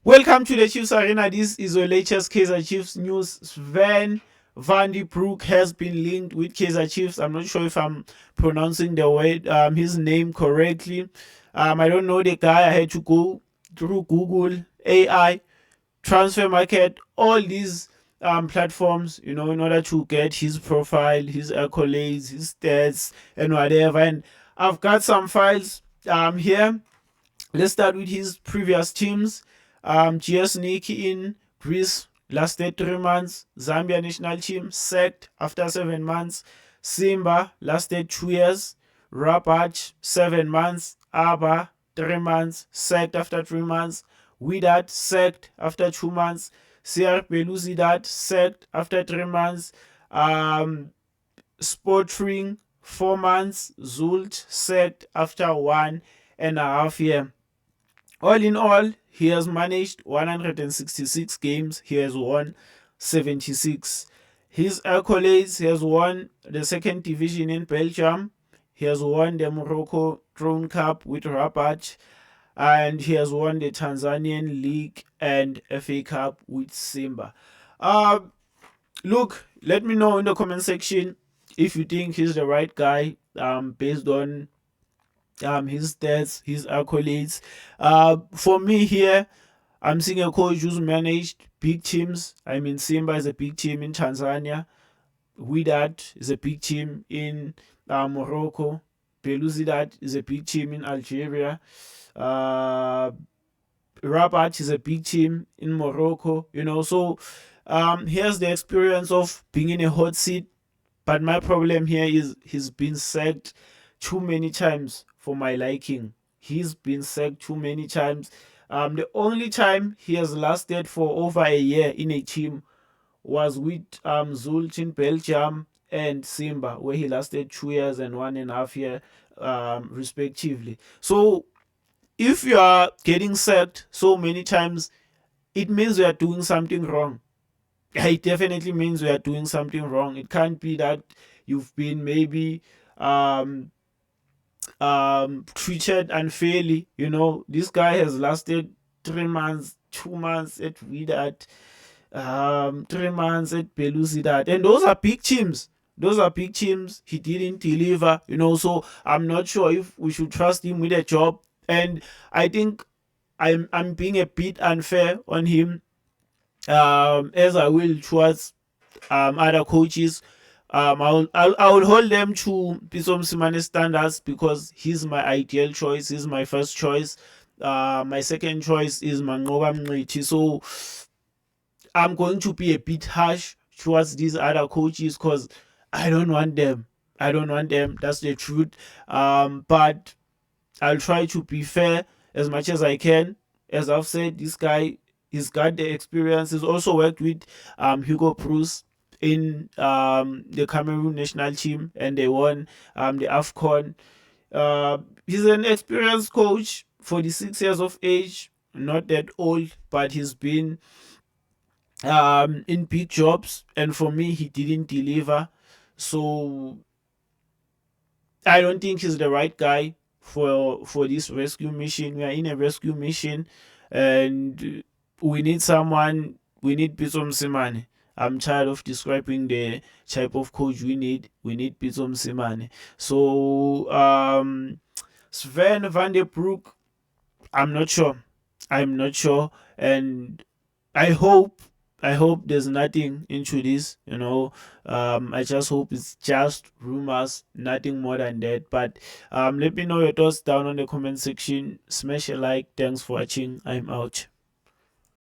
Welcome to the Chiefs Arena. This is the latest Kaizer Chiefs news. Sven van de Broek has been linked with Kaizer Chiefs. I'm not sure if I'm pronouncing his name correctly. I don't know the guy. I had to go through Google, AI, Transfer Market, all these platforms, in order to get his profile, his accolades, his stats, and whatever. And I've got some files here. Let's start with his previous teams. GS Niki in Greece lasted 3 months. Zambia national team sacked after 7 months. Simba lasted 2 years. Rabat 7 months. Aba 3 months, sacked after 3 months. Wydad sacked after 2 months. CR Belouizdad sacked after 3 months. Sportring 4 months. Zult sacked after 1.5 years. All in all, he has managed 166 games. He has won 76. His accolades: he has won the second division in Belgium. He has won the Morocco Throne Cup with Rabat. And he has won the Tanzanian League and FA Cup with Simba. Uh, Look, let me know in the comment section if you think he's the right guy based on his stats, his accolades. For me here, I'm seeing a coach who's managed big teams. I mean, Simba is a big team in Tanzania. Wydad is a big team in Morocco. Belouizdad is a big team in Algeria. Uh, Rabat is a big team in Morocco. So he has the experience of being in a hot seat. But my problem here is he's been sacked too many times for my liking. He's been sacked too many times. The only time he has lasted for over a year in a team was with Zult in Belgium and Simba, where he lasted 2 years and 1.5 years, respectively. So if you are getting sacked so many times, it means you are doing something wrong. It definitely means we are doing something wrong. It can't be that you've been maybe um treated unfairly. This guy has lasted 3 months, 2 months at Wydad, 3 months at Belouizdad, and those are big teams. Those are big teams. He didn't deliver. So I'm not sure if we should trust him with a job. And I think I'm being a bit unfair on him, as I will towards other coaches. I will hold them to Pitso Mosimane standards because he's my ideal choice. He's my first choice. My second choice is Manqoba Mngqithi. So I'm going to be a bit harsh towards these other coaches because I don't want them. I don't want them. That's the truth. But I'll try to be fair as much as I can. As I've said, this guy, he's got the experience. He's also worked with Hugo Bruce in the Cameroon national team, and they won the AFCON. He's an experienced coach, 46 years of age, not that old, but he's been in big jobs, and for me, he didn't deliver. So I don't think he's the right guy for this rescue mission. We are in a rescue mission, and we need someone. We need Pitso Mosimane. I'm tired of describing the type of coach we need. We need Pitso Mosimane. So Sven van der Broek, I'm not sure. I'm not sure, and I hope there's nothing into this. I just hope it's just rumors, nothing more than that. But let me know your thoughts down on the comment section. Smash a like. Thanks for watching. I'm out.